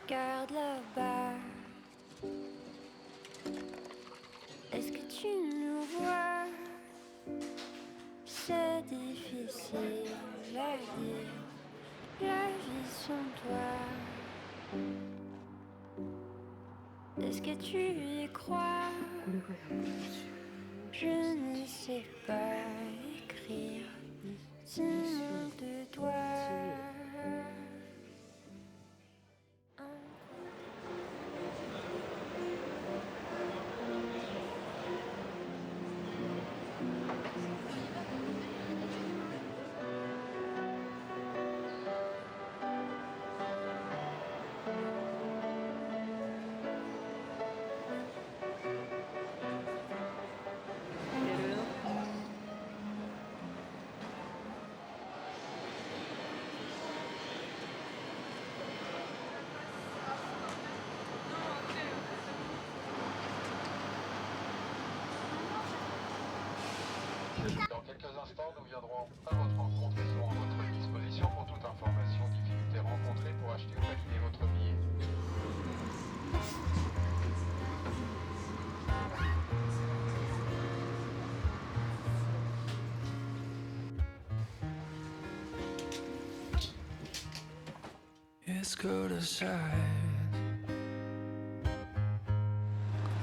Regarde là-bas. Est-ce que tu nous vois? C'est difficile à dire, la vie sans toi. Est-ce que tu y crois? Je ne sais pas écrire ce nom de toi. Dans quelques instants, nous viendrons à votre rencontre et serons à votre disposition pour toute information, difficulté rencontrée pour acheter ou valider votre billet. It's cold outside.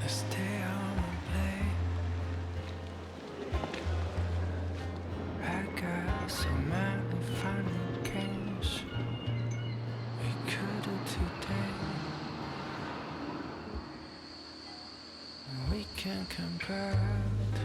Let's stay home and play. I got some many funny games we could do today. We can camp out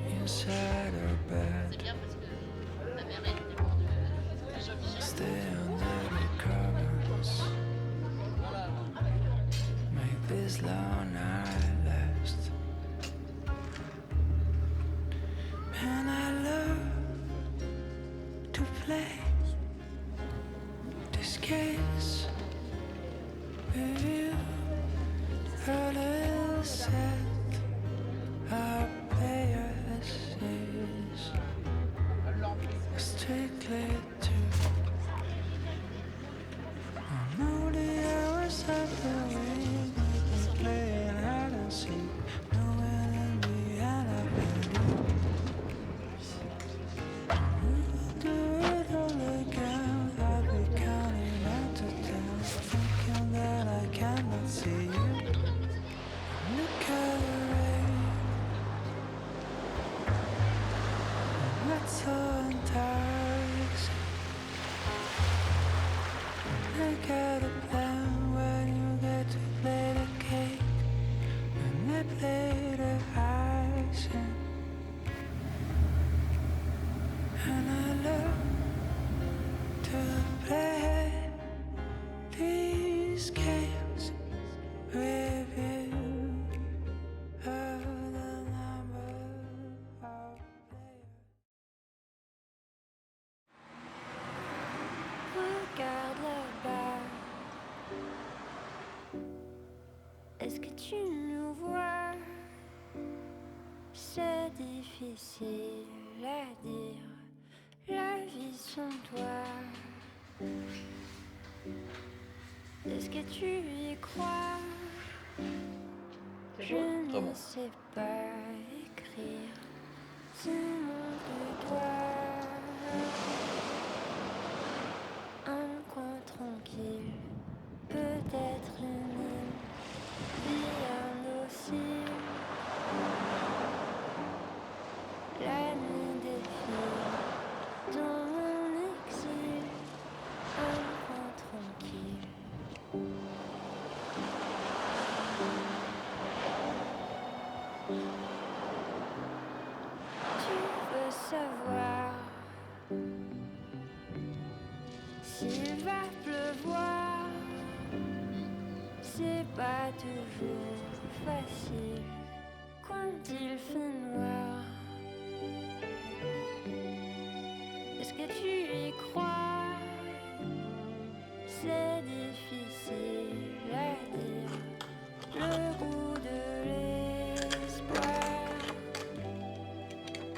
inside our bed. Stay under the covers. Make this long night last. And I love to play this games with you. A little set our players is strictly to. I know the hours of the week we play hide and seek, knowing in the end I believe we'll do it all again. I'll be counting out to 10, thinking that I cannot see you. Look at the rain, that's so enticing. I got a plan when you get to play the cake, and I play the icing. And I love to play these games with you. Oh, the number of players. Regarde là-bas. Est-ce que tu nous vois? C'est difficile à dire, la vie sans toi. Est-ce que tu y crois? Je ne sais pas écrire ce nom de toi. Un coin tranquille, peut-être une île, bien aussi. La nuit défile dans mon exil, un coin tranquille. Tu veux savoir s'il va pleuvoir? C'est pas toujours facile quand il fait noir. Est-ce que tu y crois? C'est difficile à dire, le goût de l'espoir.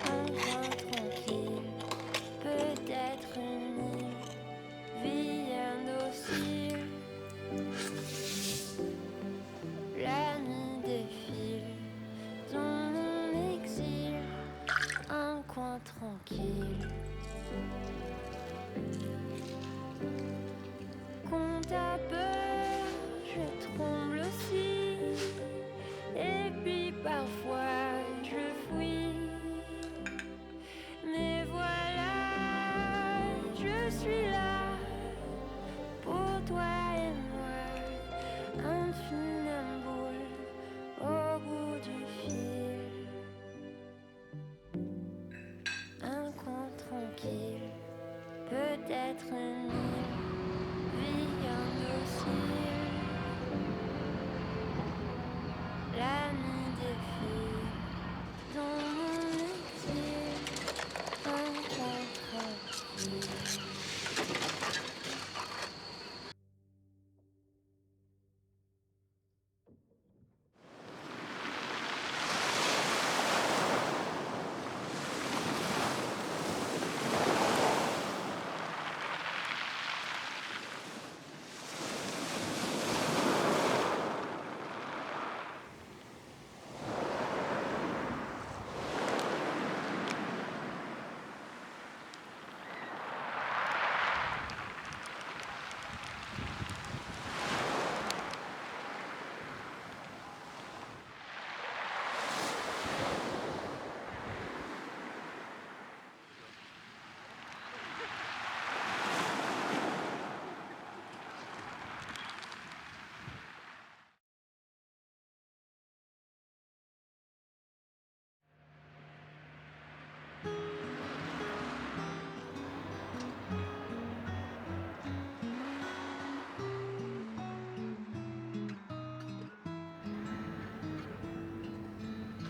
Un coin tranquille, peut-être une île, vie funambule au bout du fil. Un coin tranquille, peut-être une île, vie indocile. La nuit défile dans mon exil, un coin tranquille.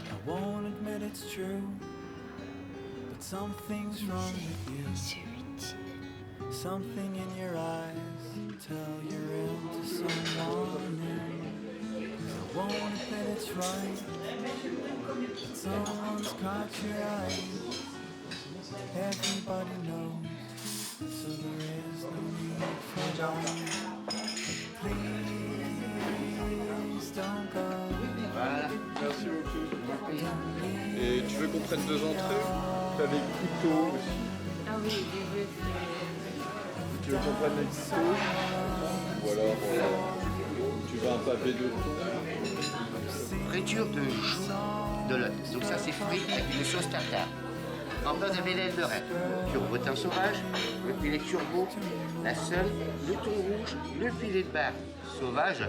I won't admit it's true, but something's wrong with you. Something in your eyes tell you're into someone new. I won't admit it's right, but someone's caught your eye. Everybody knows, so there is no need for that. Please don't go. Voilà. Merci beaucoup. Et tu veux qu'on prenne 2 entrées? Avec couteau aussi. Ah oui, des vœux. Tu veux qu'on prenne les couteaux? Ou alors tu veux un pavé de thon? Friture de joues de l'œuf. Donc ça c'est frit avec une sauce tartare. En bas vous avez l'aile de reine, turbo thym sauvage, le filet turbo, la seule, le thon rouge, le filet de bar sauvage,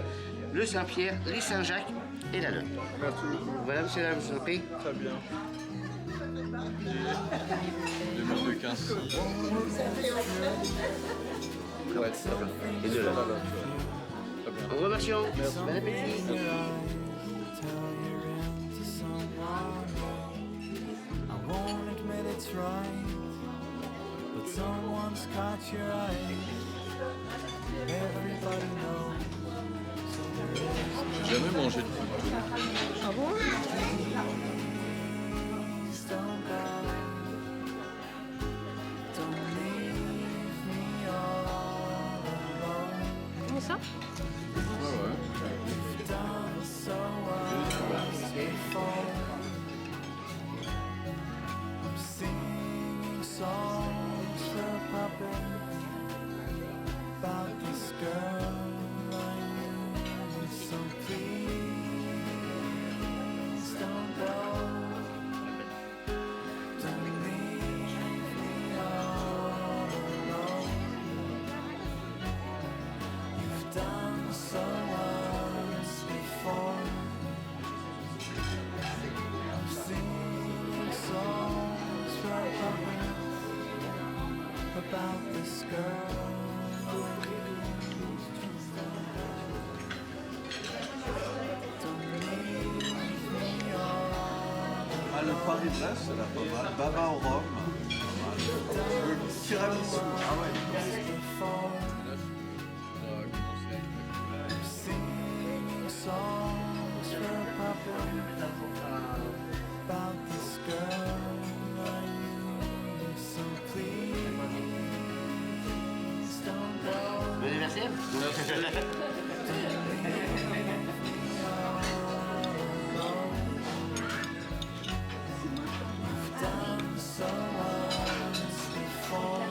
le Saint-Pierre, les Saint-Jacques et la lotte. Merci beaucoup. Voilà monsieur là, vous en prie. Très bien. Et 2015. Ouais, très bien. Et de là. Très bien. Au revoir Marchand. Merci. Bon appétit. I won't admit it's right, but someone's caught your eye. Everybody knows, so there is J'ai jamais mangé de couteau. Ah bon? please don't go. Don't leave me all alone. Comment ça? You've done so once before. I'm singing songs for a puppet about this girl I knew. So please don't go. Don't leave me all alone. You've done so once before. I'm singing songs for a puppet about this girl I used to love. Don't leave me all Ah, le pain des glaces, c'est là pas mal. Baba au rhum. Pas mal. Le tiramisu. Ah ouais. before. I'm singing songs for a puppet about this girl I knew. So please don't go. Bon anniversaire. You've done so once before.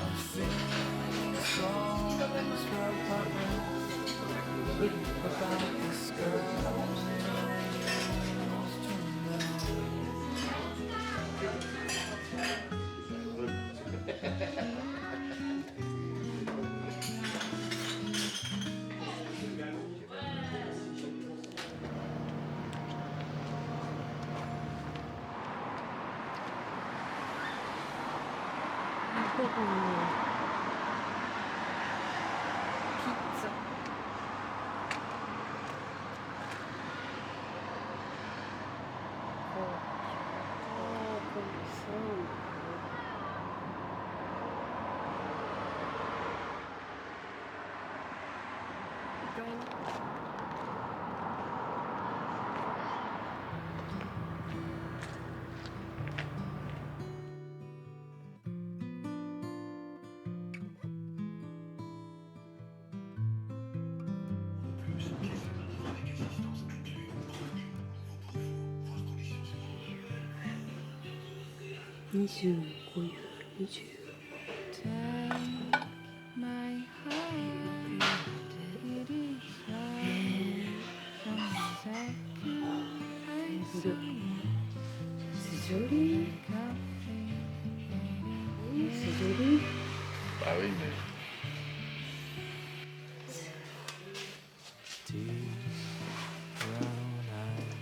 I'm singing songs for a puppet about this girl I used to know. Pizza. Take my heart, it is yours. From the second I see you, coffee, Bah oui, mais. Deep brown eyes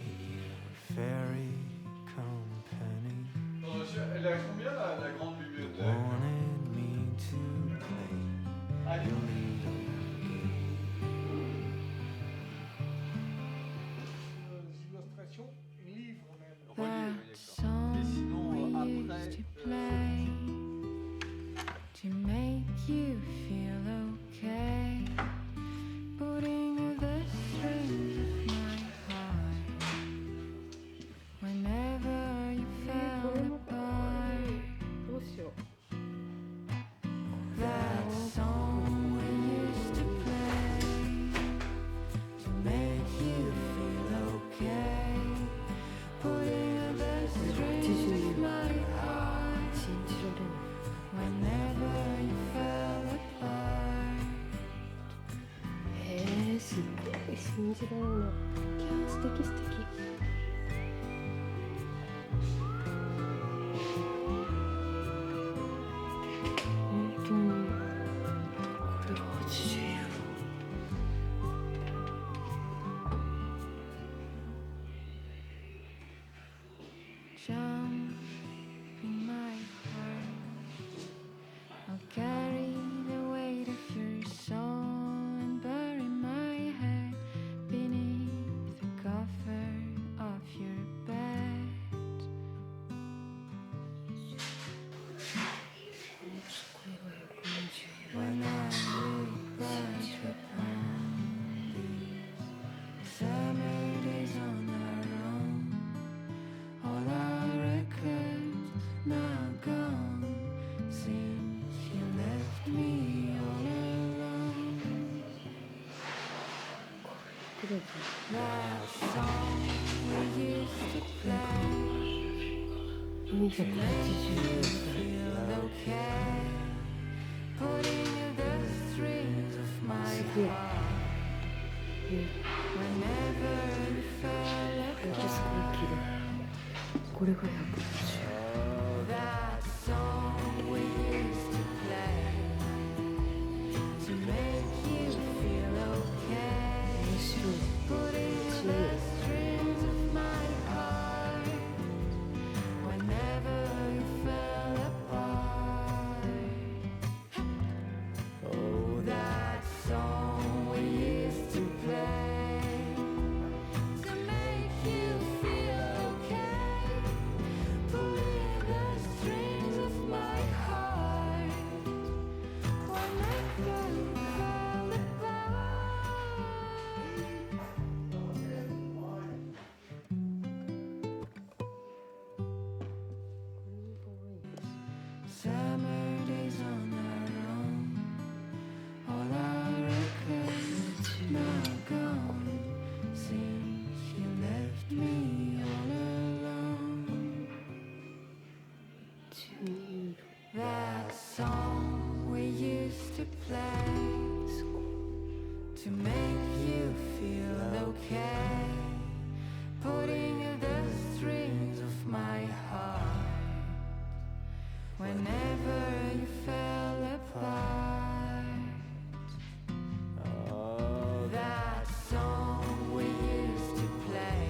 in your fairy company Elle a combien la grande bibliothèque? wanted me to play your little game. Illustrations, livres même. that song we used to play to make you feel okay, putting the strings of my heart whenever you fell apart. That song we used to play to make you feel okay, putting the strings of my heart whenever you fell apart. すごい信じられない。素敵素敵。本当にこれが80ユーロ。Jump in my heart, I'll carry the weight of your soul and bury my head beneath the cover of your bed. When I look back upon these summer days on our own, all our records now gone since you left me all alone. That song we used to play to make you feel okay, putting the strings of my heart whenever you fell めっちゃす apart. ごい綺麗。これが150。 That song we used to play to make you feel okay, 面白い。 putting the strings of my heart whenever you fell apart. Oh, that song we used to play to make you feel okay, pulling the strings of my heart whenever you fell apart. Summer days on our own, all our records now gone since you left me all alone. 12ユーロ。 That song we used to play to make you feel okay, putting the strings of my heart whenever you fell apart. Oh, that song we used to play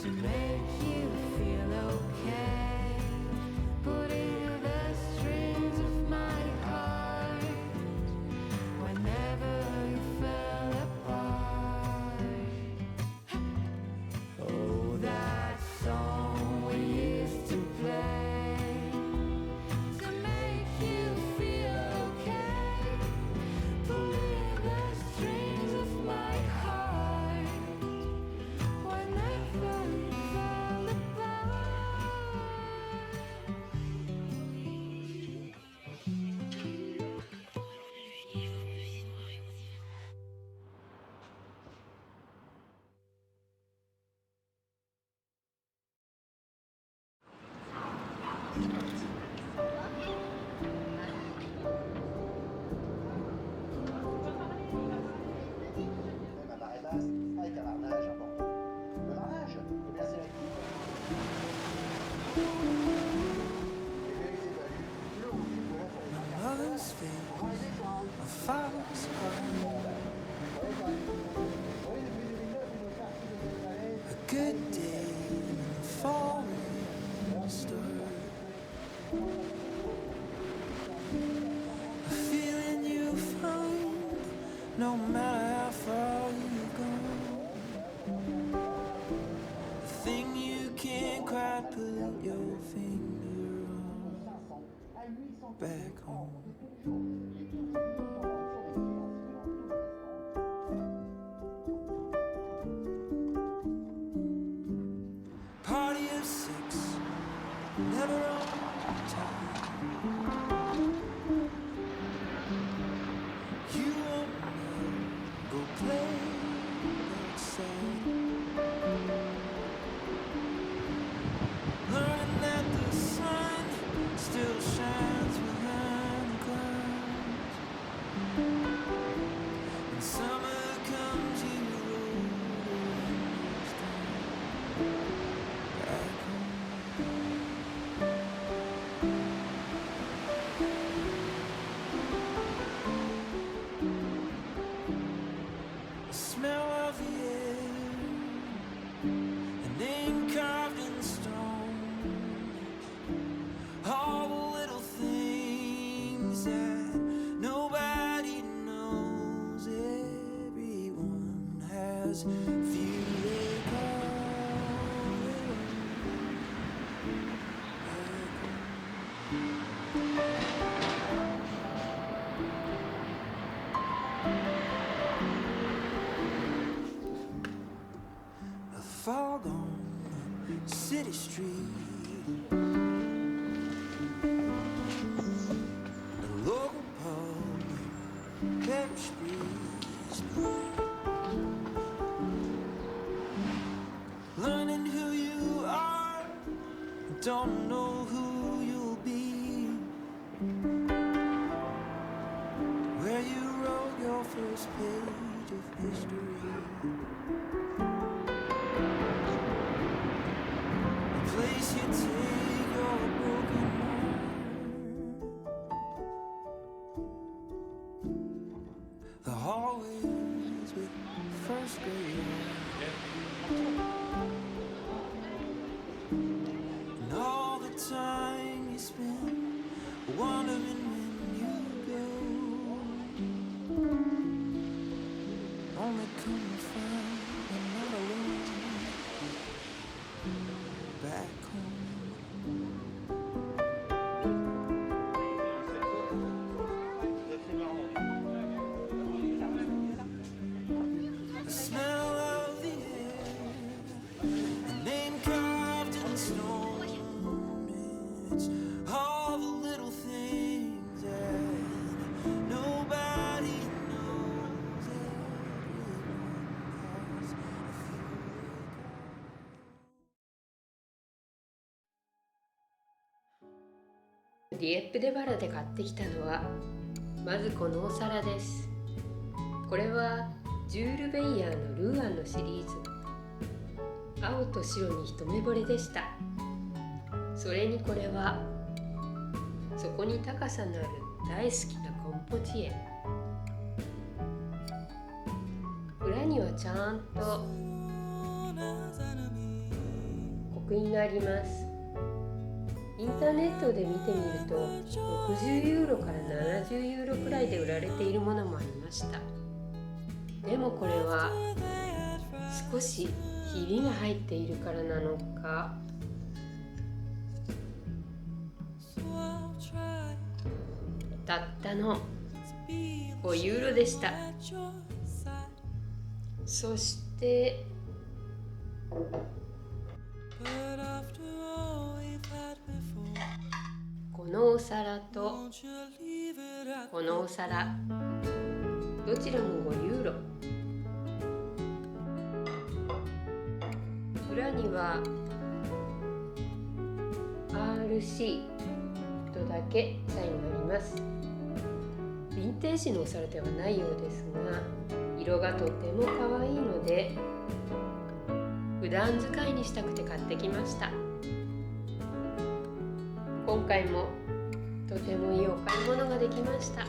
to make you feel okay, putting his face a false heart. A good day in the falling star. A feeling you find no matter how far you go. A thing you can't quite put your finger on. Back home. Party of six, never on time. You won't know, go play outside. Learning that the sun still shines behind the clouds. When summer comes, you roll the windows down. Back home. The smell of the air, a name carved in stone. All the little things that nobody knows. Everyone has few they call their own. A fog on the city street, a local pub, parish breeze, learning who you are, don't know who you'll be, where you wrote your first page of history. Place you take your broken heart. The hallways with first grade art. And all the time you spend wondering when you go. Only come to find you're not alone. Back home. The smell of the air, a name carved in stone. It's all the little things that nobody knows. Everyone has a few. ディエップ・デ・バラで買ってきたのはまずこのお皿です。これはジュール・ベイヤーのルーアンのシリーズ。青と白に一目惚れでした。それにこれはそこに高さのある大好きなコンポチエ。裏にはちゃんと刻印があります。インターネットで見てみると60ユーロから70ユーロくらいで売られているものもありました。でもこれは少しひびが入っているからなのか、たったの5ユーロでした。そしてこのお皿とこのお皿、どちらも5ユーロ。裏には RC とだけサインがあります。ヴィンテージのお皿ではないようですが、色がとても可愛いので普段使いにしたくて買ってきました。今回もとてもいいお買い物ができました。